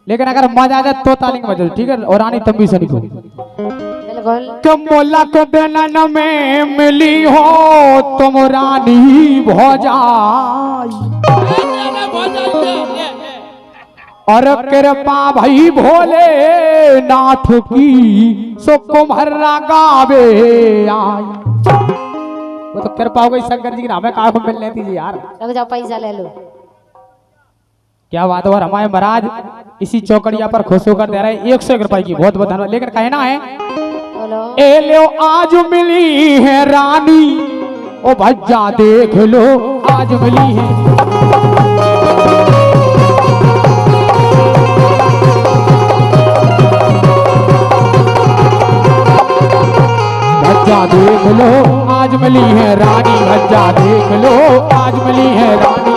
लेकिन अगर मजा आ जाए तो ताली बजाओ, ठीक है। और रानी तुम भी सुनी को कि मोलक बेलन में मिली हो तुम रानी भौजाई, और कृपा भई भोले नाथ की सो कुम्हरा गावे आई। वो तो कृपा हो गई शंकर जी की, हमें कहा को मिलने दीजिए यार। लग जाओ पैसा ले लो। क्या बात है। और हमारे महाराज इसी चौकड़िया पर खुश होकर दे रहे 101 रुपए की, बहुत बहुत धन्यवाद। लेकिन कहना है ए लो आज मिली है रानी, ओ भज्जा देख लो आज मिली है, भज्जा देख लो आज मिली है रानी, भज्जा देख लो आज मिली है रानी।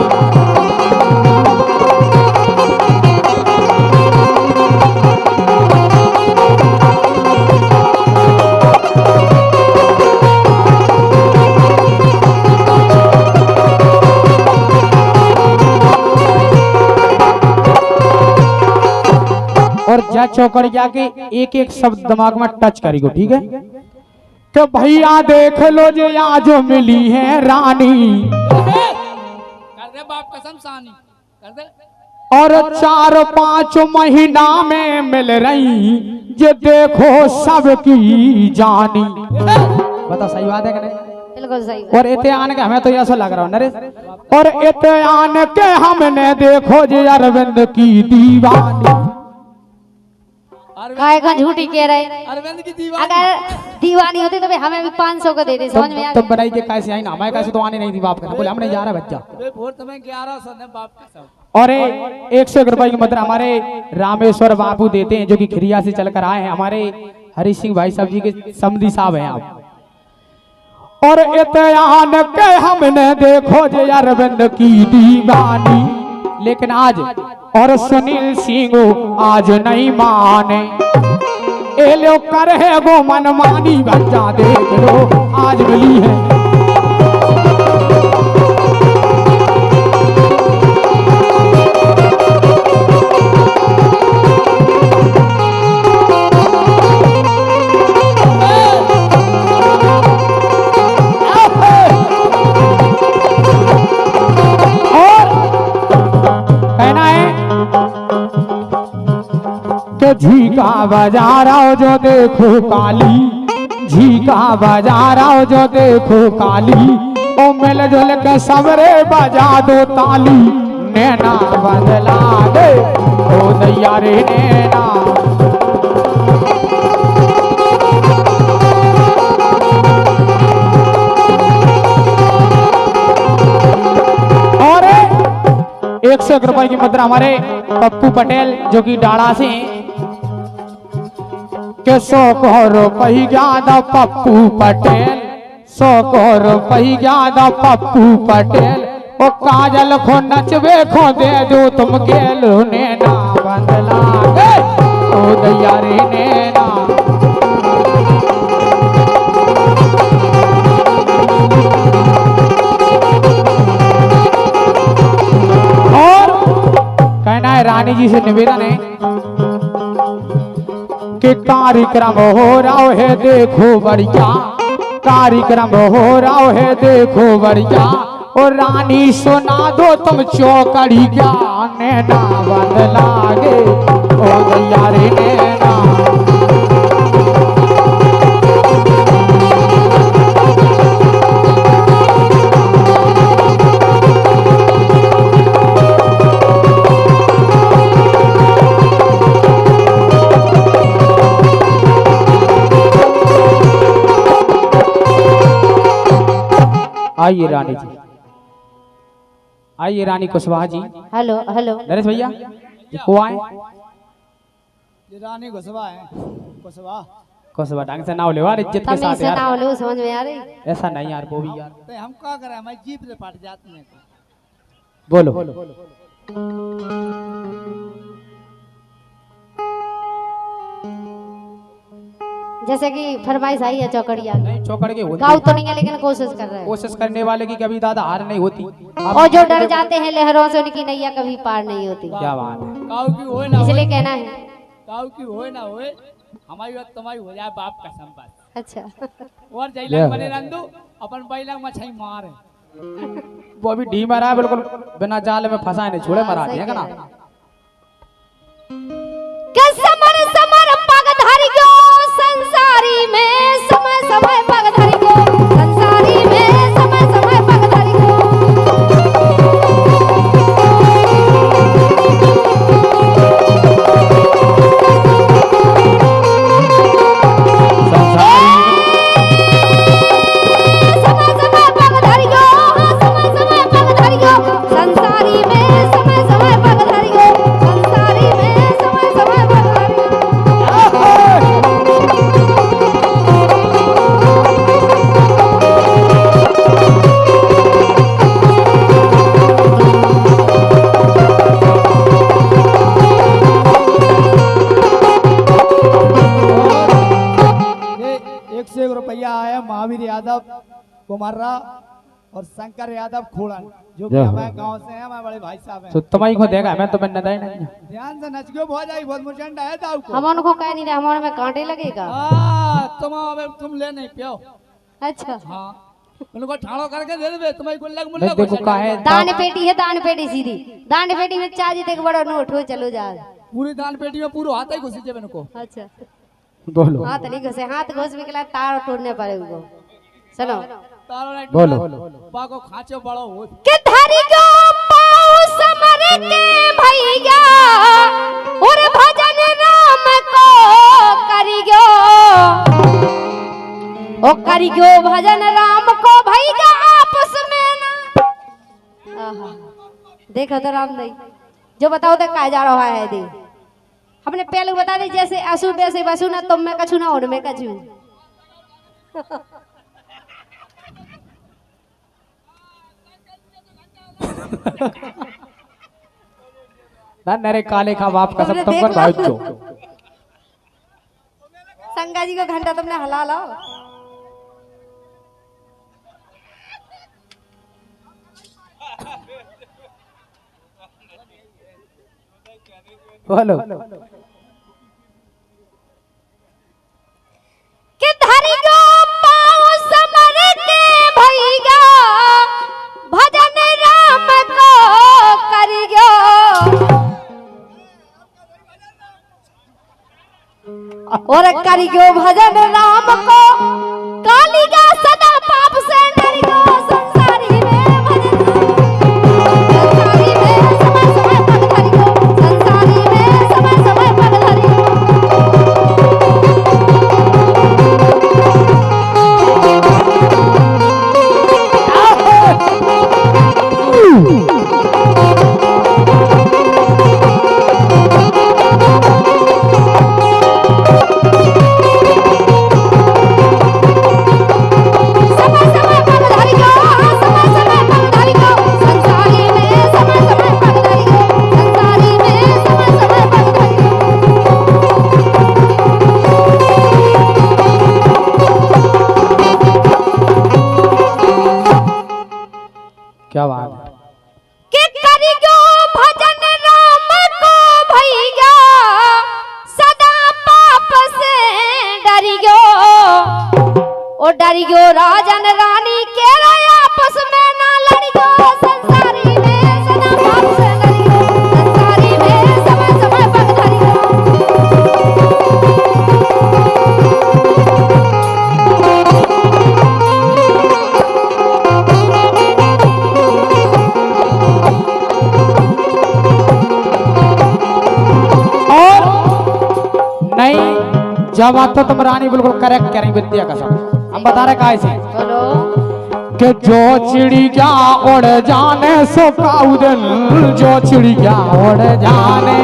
और जा चौकड़िया के एक एक शब्द दिमाग में टच करेगो, ठीक है। तो भैया देख लो जो आज मिली है रानी, कर दे बाप कसम सानी कर दे। और 4-5 महीना में मिल रही जे देखो सबकी जानी। बता सही बात है कि नहीं? बिल्कुल सही। और इतने आने के हमें तो ऐसा लग रहा है नरेश, और इतने आने के हमने देखो जे अरविंद की दीवानी। काय का झूठी कह रहे, अरविंद की दीवानी। अगर दीवानी होती तो हमें भी 500 का दे दे। समझ में आ तुम बनाई के कैसे आई ना, हमारे कैसे तो आने नहीं थी बाप का। बोले हमने जा रहा बच्चा वोट तुम्हें 1100 ने बाप के सब। और 101 रुपए की मुद्रा हमारे रामेश्वर बाबू देते हैं, जो कि खिरिया से चलकर आए हैं। हमारे हरि सिंह भाई साहब जी के समधी साहब हैं आप। और इत्यान के हमने देखो जे अरविंद की दीवानी, लेकिन आज और सुनील सिंह आज नहीं माने, ए लो कर है वो मनमानी, बच्चा देख लो आज मिली है। झीका बजाराओ जो देखो काली, झीका बजाराओ जो देखो काली, ओ मिल जुल के सबरे बजा दो ताली, नैना बदला दे ओ दैया रे नैना। और 101 रुपए की मुद्रा हमारे पप्पू पटेल जो कि डाड़ा से के 100 रुपये ज्यादा पप्पू पटेल, 100 रुपये ज्यादा पप्पू पटेल, ओ काजल खो नचबे खो दे दो तुम गेलो नैना बंदला गे ओ दैया रे नैना। और कहना है रानी जी से निवेदन है कि कार्यक्रम हो रहा है देखो बढ़िया, कार्यक्रम हो रहा है देखो बढ़िया, और रानी सुना दो तुम चौकड़ी क्या, नैना बदला गे ओ दैया रे नैना। आइए रानी जी, आइए रानी कुशवाहा जी। हेलो हेलो नरेश भैया को आए, रानी कुशवाहा है। कुशवाहा कुशवाहा ढंग से नाम ले यार, इज्जत के साथ यार। नाम लो, समझ में आ रही। ऐसा नहीं यार, वो भी यार तो हम क्या करें, हमारी जीप से फट जाती है। बोलो। जैसे कि फरमाइश आई है चौकड़िया, नहीं चौकड़ के होती, गाँव तो नहीं है लेकिन कोशिश कर रहे हैं। कोशिश करने वाले की कभी दादा हार नहीं होती। और जो डर जाते हैं लहरों से उनकी नैया कभी पार नहीं होती। क्या बात है। काऊ की होए ना इसलिए होए कहना है। काऊ की होए ना होए हमारी बात तुम्हारी हो जाए बाप कसम बात अच्छा और जैला बने रंदू अपन बैला मछली मार वो अभी डी मारा है बिल्कुल बिना जाल में फंसा नहीं छोड़े मरा सही दिया कह ना। रहे हैं। के समर समर पग धरि गयो संसारी में समय समय पग धरि गयो संसारी में समय समय पग धरि गयो। समय समय पग धरि गयो समय समय पग धरि गयो संसारी में समय समय पग धरि गयो संसारी में समय समय पग धरि गयो। ये 101 रुपया आया महावीर यादव कुमारा और शंकर यादव खोड़न जो कि जय हो। हमारे गांव से हैं, हमारे बड़े भाई साहब हैं। तो तुम्हारी को देगा मैं तो मैं नदाई नहीं। ध्यान से नच गयो बहुत जाई बहुत मुचंड है दाऊ को। हम उनको कह नहीं रहे हमारे में कांटे लगेगा। तुम ले नहीं पियो अच्छा हाँ उनको ठाड़ो करके दे दे तुम्हारी को लग मुल्ला नहीं देखो का है दान पेटी है दान पेटी सीधी दान पेटी में चार्ज देख बड़ा नोट हो चलो जा। पूरी दान पेटी में पूरा हाथ ही घुसी जेब इनको अच्छा बोलो हाथ नहीं घुसे हाथ घुस में के लिए तार तोड़ने पड़े उनको। सुनो तारो नहीं बोलो। पा को खांचो बड़ो हो के धरि गो पाऊ समर के भैया और भजन राम को करि गो ओ करि गो भजन राम को भैया आपस में ना। आहा देखो तो राम नहीं जो बताओ तो कहा जा रहा है दे हमने पहले बता दी जैसे असु वैसे वसु ना तुम में कछु ना उनमें कछु। ना नरे काले का बाप का सब तुमने तुम देख कर भाई लो। चो संगा जी का घंटा तुमने हला लाओ। बोलो के धरि गो पाऊ समर के भैया भजन राम को करि गयो और करि गयो भजन राम को काली गा सदा पाप से डरि गयो संसारी में भजन संसारी में समय समय पग धरि गयो संसारी में समय समय पग धरि गयो। समय समय पग धरि गयो समय समय पग धरि गयो संसारी में समय समय पग धरि गयो संसारी में समय समय पग धरि गयो। क्या बात है के करि गयो भजन राम को भैया सदा पाप से डरि गयो ओ डरि गयो राजन रानी के रहे आपस में ना लड़ि गयो संसारी में सदा पाप से डरि गयो संसारी में समय समय पग धरि गयो। और नहीं जब आप तो तुम रानी बिल्कुल करेक्ट कह रही विद्या का सब हम बता रहे काय से बोलो कि जो चिड़िया उड़ जाने सो काउदन जो चिड़िया उड़ जाने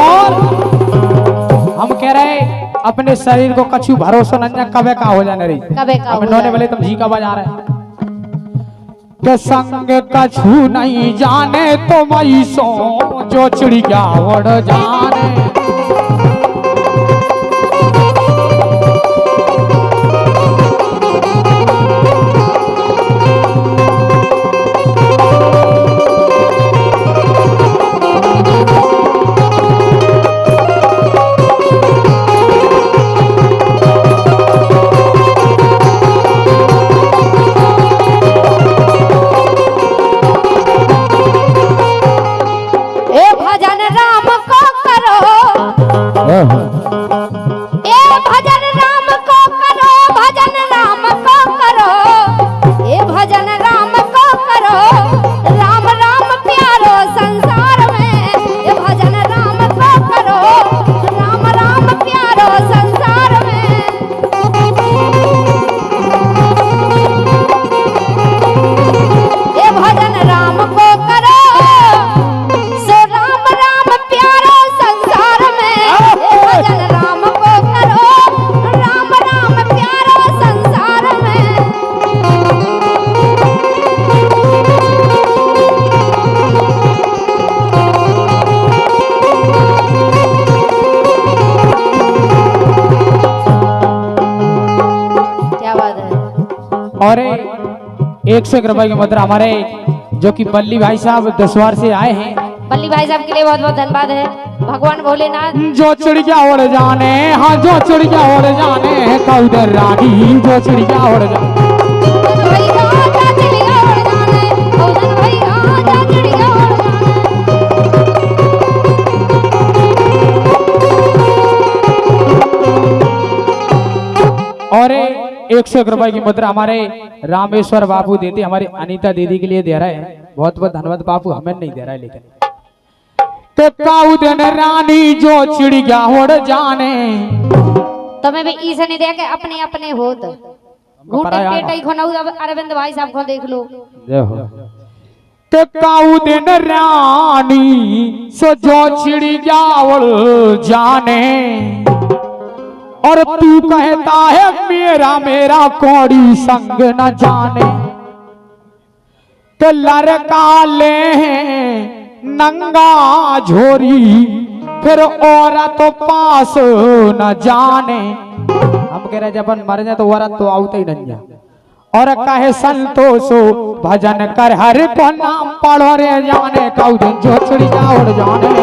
और हम कह रहे अपने शरीर को कछु भरोसा नहीं कबे का हो जाने रही कबे का हो अब इन्होंने जाए। बोले तुम जी का बजा रहे के संग कछु नहीं जाने तो मई सो जो चिड़िया उड़ जाने। और 101 रुपए की मुद्रा हमारे जो कि बल्ली भाई साहब दसवार से आए हैं। बल्ली भाई साहब के लिए बहुत बहुत धन्यवाद है। भगवान भोलेनाथ जो चिड़िया उड़ जाने, हाँ जो चिड़िया उड़ जाने कौदर रानी, जो चिड़िया उड़ जाने और 101 रुपए की मुद्रा हमारे रामेश्वर बाबू देते हमारी अनीता दीदी के लिए दे रहे हैं। बहुत बहुत धन्यवाद बाबू, हमें नहीं दे रहा है लेकिन। तो काउदन रानी जो चिड़िया उड़ जाने, तुम्हें भी इसे नहीं देखे अपने अपने होत घूटे पेटाई खोनाऊ अरविंद भाई साहब को देख लो। तो काउदन रानी सो जो चिड़िया उड़ जाने और तू कहता है मेरा मेरा कौड़ी संग न जाने। तो लड़का ले नंगा झोरी फिर औरत तो पास न जाने। हम कह रहे जब मर जाए तो औरत तो आउते ही नहीं है। और कहे संतोषो भजन कर हर को नाम पढ़ो रे जाने कौन जो चिड़िया उड़ जाने।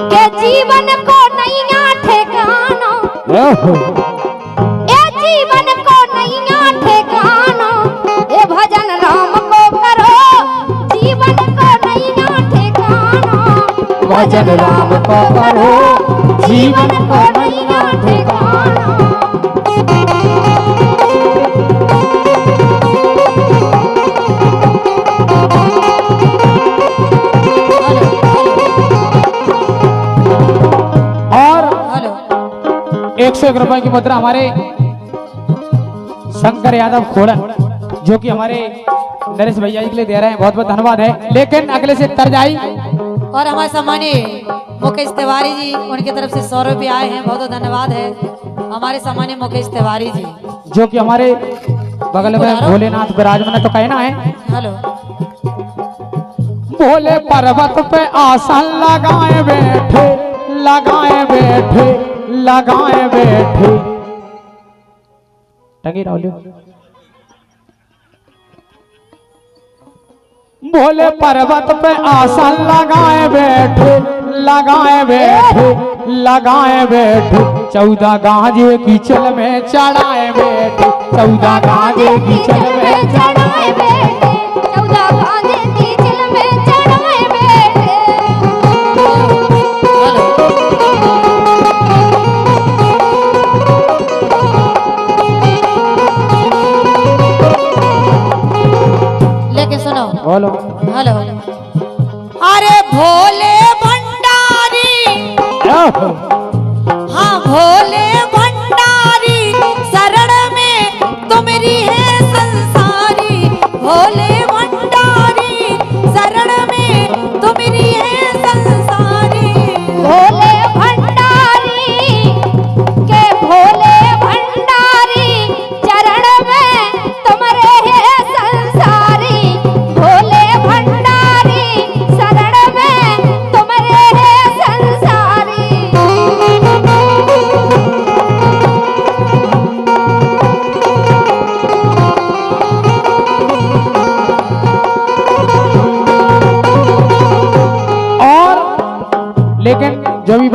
ए जीवन को नैया ठेकाना, ए भजन राम को करो जीवन को नैया ठेकाना। भजन राम को करो जीवन को नैया ठेकाना। और 101 रुपए की मुद्रा हमारे शंकर यादव खोड़ा जो कि हमारे नरेश भैया जी के लिए दे रहे हैं। बहुत बहुत धन्यवाद है। लेकिन अगले से तरजाई और हमारे सम्मानीय मुकेश तिवारी जी, उनकी तरफ से 100 रुपये आए हैं। बहुत बहुत धन्यवाद है हमारे सम्मानीय मुकेश तिवारी जी, जो कि हमारे बगल में भोलेनाथ विराजमान तो कहना है। हेलो भोले पर्वत पे आसन लगाए बैठे, लगाए बैठे, लगाए बैठे। टंगी रहो। भोले पर्वत पे आसन लगाए बैठे, लगाए बैठे, लगाए बैठे। 14 गांजे की चल में चढ़ाए बैठे, 14 गांजे की चल में चढ़ाए बैठे, 14 गांजे की चल में चढ़ाए बैठे। लेकिन सुनो, बोलो। हेलो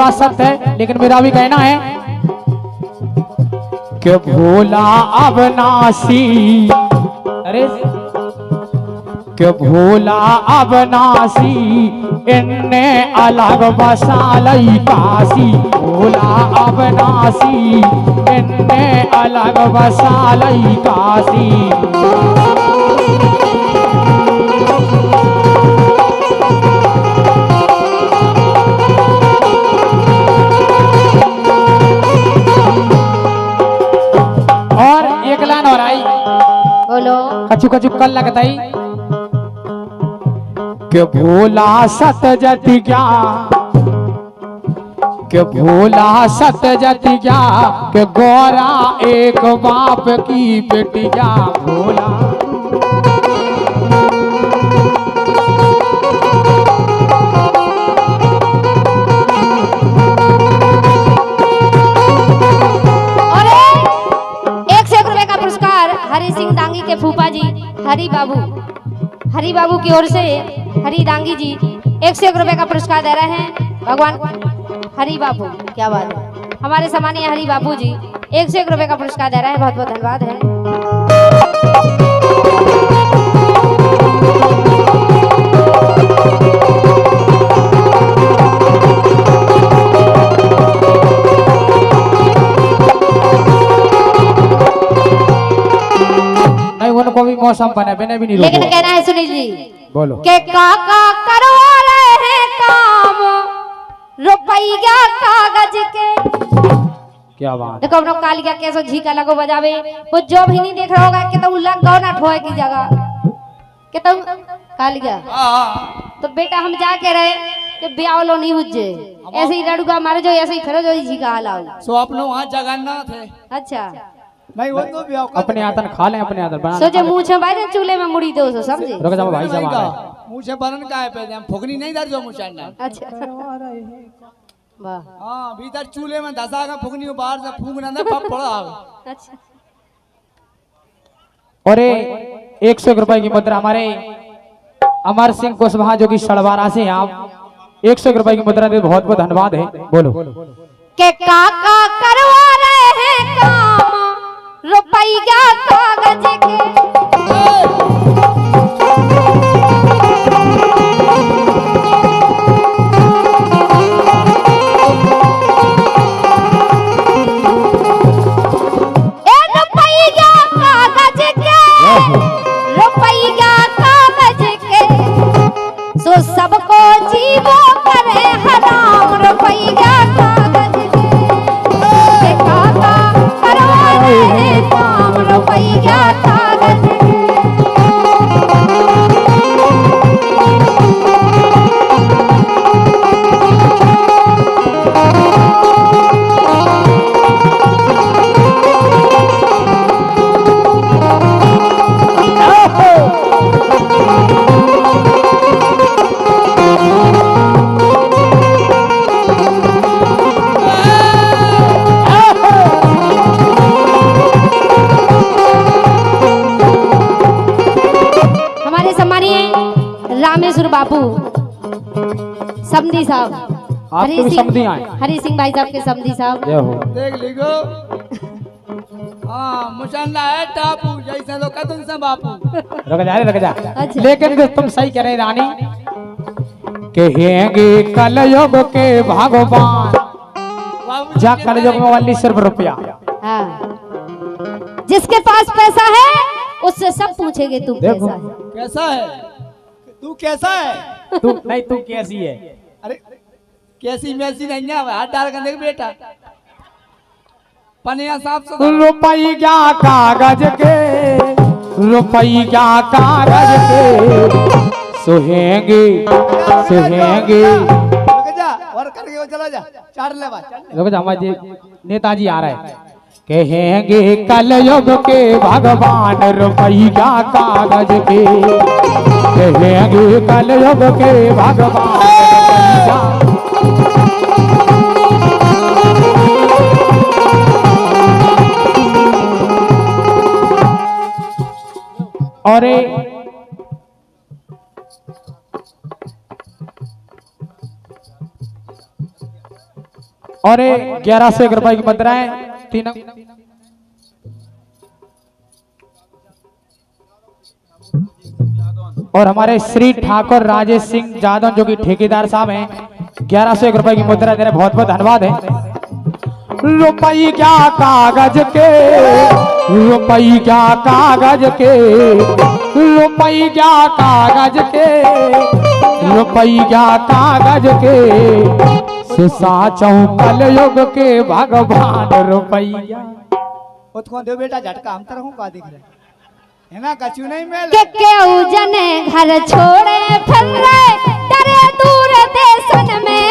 बात सत्य है, लेकिन मेरा भी कहना है कि भोला अविनाशी, अरे कि भोला अविनाशी इन्ने अलग बसालई काशी, भोला अविनाशी इन्ने अलग बसालई काशी। और एक लाइन और आई, बोलो। कछु कछु कल लगताई कि भोला सतजत क्या, कि भोला सतजत क्या, कि गौरा एक बाप की बेटिया, भोला। और 101 रुपए का पुरस्कार हरि सिंह दांगी के फूफा जी हरि बाबू की ओर से हरि दांगी जी 101 रुपए का पुरस्कार दे रहे हैं। भगवान हरि बाबू, क्या बात है, हमारे सम्मानीय हरि बाबू जी 101 रुपए का पुरस्कार दे रहे हैं, बहुत बहुत धन्यवाद है। नहीं उनको भी मौसम बने बिना भी नहीं लेकिन रोको। कहना है सुनील जी बोलो। के काका करवा रहे हैं काम रुपया कागज के। क्या बात। देखो हम लोग कालिया कैसे झीका लगो बजावे, वो जो भी नहीं देख रहा होगा कि तो लग गौ ना ठोए की जगह कि तो कालिया। तो बेटा हम जाके रहे कि ब्याह लो नहीं हुज्जे, ऐसे ही लड़ुगा मारे जो ऐसे ही फिर जो झीका हलाओ। सो अपनो वहाँ जगन्नाथ है। अच्छा नहीं वो तो भी औकात अपने आतन खा लें, अपने आतन बना सोचे मुंह छे भाई चूल्हे में मुड़ी दो सो समझे। रुक जाओ भाई साहब आ रहे। मुँह से बनन का है पहले हम फुकनी नहीं दर जो मुचाना। अच्छा वाह हाँ भीतर चूल्हे में धसा का फुकनी को बाहर से फूकना ना पप पड़ा आवे। अच्छा। और 101 रुपए की मुद्रा हमारे अमर सिंह कुशवाहा जो कि सड़वारा से हैं आप, 101 रुपए की मुद्रा दे, बहुत बहुत धन्यवाद है। बोलो। के काका करवा रहे हैं काम रुपया कागज के। ए रुपया कागज के, रुपया कागज के, सो सबको जीवो करे हराम रुपया कागज के। काका करवा रहे हैं काम रुपया कागज के। हमारे सम्मानीय रामेश्वर बापू समधी साहब, आपके भी समधी आए। हरि सिंह भाई साहब के समधी साहब। जय हो। देख लिखो। हाँ मुचाना है टापू जैसे लोग कहते हैं बापू। रुक जा। अच्छा। लेकिन जो तुम सही कह रहे रानी, कहेंगे कलयुग के भगवान, बाबू जा कलयुग में वाली सिर्फ रुपया। हाँ। जिसके पास पैसा है उससे सब पूछेंगे तू देखो। कैसा है। कैसा है? तू कैसा है? तू नहीं, तू कैसी है? अरे कैसी मैसी नहीं है हाथ डाल कर देख बेटा। पनिया साफ से रुपया कागज के, रुपया कागज के, सुहेंगे सुहेंगे। रुक जा और करके वो चला जा, चाट ले भाई, चल ले। रुक जा, हमारे नेताजी आ रहे हैं। कहेंगे कलयुग के भगवान रुपया कागज के, कहेंगे कलयुग के भगवान रुपया। और और 1101 रुपए की मुद्राएं 3 और हमारे श्री ठाकुर राजेश सिंह जादव जो कि ठेकेदार साहब हैं 1101 रुपए की मुद्रा दे रहे, बहुत बहुत धन्यवाद है। रुपई क्या कागज के, रुपई क्या कागज के, रुपई क्या कागज के, रुपई क्या कागज के, साचौं कल युग के भगवान रुपैया। उसको दे बेटा झटका, हम तरह का दिख रहे है ना, कछु नहीं मिल के जने घर छोड़े फिर रहे डरे दूर देशन में।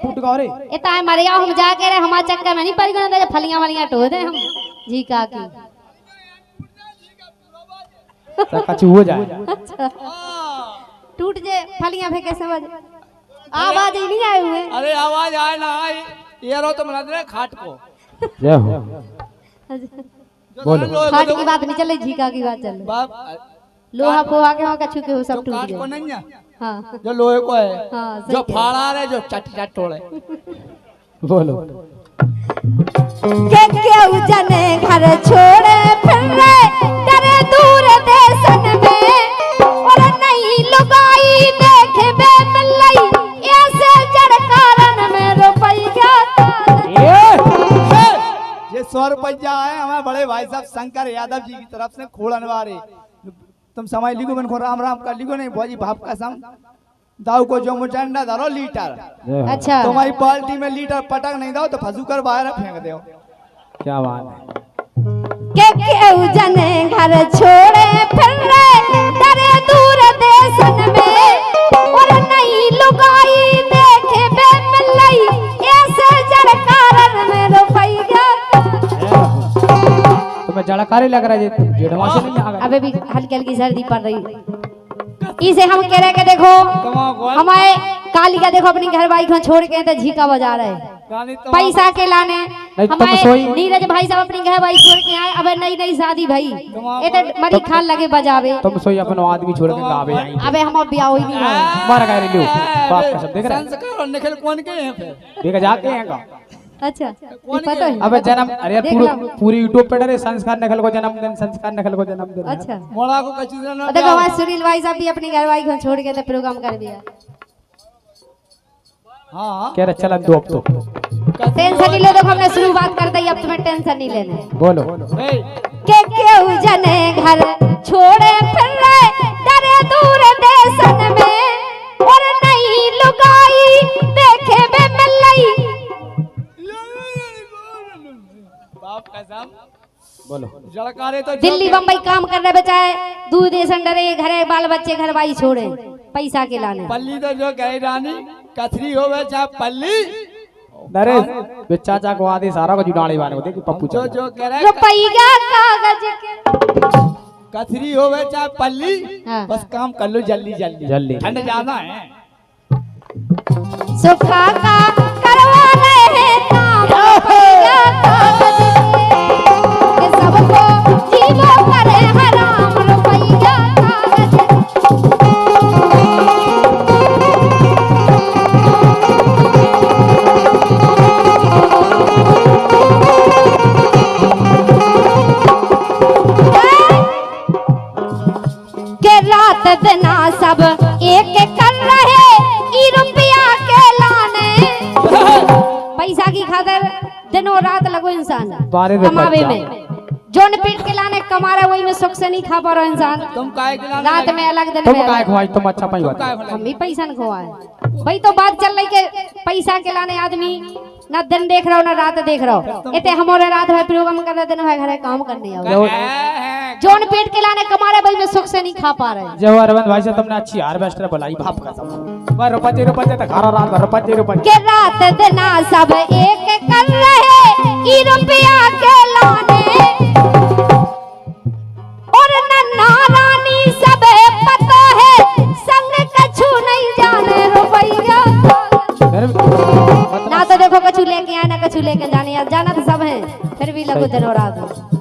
फूट गौ रे इतना है मरिया हम जाके रे हमारे चक्कर में नहीं पड़ गए, फलियां वलियां टो दे हम जी का की कछु हो जाए टूट जे फलियां फेंके समझ आवाज ही नहीं आए हुए। अरे आवाज आए ना आए ये रो तो बना दे खाट को। जय हो बोलो। खाट की बात नहीं चल रही, झीका की बात चल रही। बाप लोहा फोहा के वहाँ कछु के हो सब टूट काट को गए। नहीं है, हाँ जो लोहे को है, हाँ सही जो कह फाड़ा रहे, जो चट चट तोड़े। बोलो। के जने घर छोड़े फिर रहे डरे दूर देशन में। और नहीं लुगाई देखे बे मिलई ऐसे जड़ कारण में रुपया ये 100 रुपया है हमारे बड़े भाई साहब शंकर यादव जी की तरफ से खोड़नवारे। तुम समय लिखो मैंने राम राम का लिखो नहीं भौजी भाप का सम दाऊ को जो मुचंडा धरो लीटर। अच्छा तुम्हारी बाल्टी में लीटर पटक नहीं दो तो फंसू कर बाहर फेंक दो। क्या बात है। के जने घर छोड़े फिर रहे डरे दूर देशन में। और नहीं लुगाई देखे बे मिलई ऐसे जड़ कारण में रुपया। तुम्हें जड़कारी लग रहा है, जेठवा से नहीं आ गए। अबे भी हल्की हल्की सर्दी पड़ रही, इसे हम कह रहे कि देखो हमारे काली का देखो अपनी घर वाली को छोड़ के तो झीका बजा रहे पैसा के लाने। हमारे नीरज भाई साहब अपनी घर वाली छोड़ के आए, अबे नई नई शादी भाई ये तो मरी खान लगे बजावे। तुम सोई अपन आदमी छोड़ के गावे आई। अबे हम ब्याह ही नहीं हुआ। मार गए रे बाप का सब देख रहा है। संस्कार और निखिल कौन के हैं फिर? देख जाके हैं का। अच्छा ये पता है। अबे जन्म अरे पूरी यूट्यूब पे डरे संस्कार नखल को जन्मदिन, संस्कार नखल को जन्मदिन। अच्छा मोड़ा को कचू देना। देखो हमारे सुनील भाई साहब भी अपनी घरवाली को छोड़ के तो प्रोग्राम कर दिया। हाँ कह रहे चलन दो अब तो। टेंशन नहीं लो, देखो हमने शुरुआत कर दी, अब तुम्हें टेंशन नहीं लेने। बोलो। के केहू जने घर छोड़े फिर रहे डरे दूर देशन में। और नहीं लुगाई देखे बे मिलई बाप कसम बोलो। जड़कारे तो दिल्ली बम्बई काम कर रहे बेचारे दूर देशन डरे घरे बाल बच्चे घर भाई छोड़े पैसा के लाने। पल्ली तो जो गई रानी कथरी होवे चाहे पल्ली नरेश वे चाचा को आदि सारा को जुड़ाने वाले को देखी पप्पू जो जो कह रहे रुपया कागज के कथरी होवे चाहे पल्ली हाँ। बस काम कर लो जल्दी जल्दी जल्दी। ठंड ज्यादा है। सुखा का करवा रहे काम रुपया कागज के सबको जीवो करे हराम रुपया कागज के रात दिना सब एक कर रहे ई रुपया के लाने। पैसा की खातिर दिनों रात लगो इंसान कमावे में, जोन पेट के लाने कमा रहे वही में सुख से नहीं खा पा रहा इंसान। तुम काहे के लाने रात में अलग दिन तुम में काय अलग। खुआई तुम अच्छा पाई काहे बात। को हम भी पैसा न खुआए भाई, तो बात चल रही के पैसा के लाने आदमी ना दिन देख रहा हो ना रात देख रहा हो। इतने हमारे रात में प्रोग्राम कर रहे दिन है घरे काम करने आओ। जोन पेट के लाने कमा रहे भाई में सुख से नहीं खा पा रहे। जय अरविंद भाई से तुमने अच्छी हार्वेस्टर बुलाई बाप का सब। मैं रुपये तक खारा रात रुपये के रात दिना सब एक कर रहे ई रुपया के लाने। और नन्ना रानी सब पता है संग कछु नहीं जाने रुपया। ना तो देखो कछु लेके आए ना कछु लेके जाने, जाना तो सब है फिर भी लगो दिनों रात।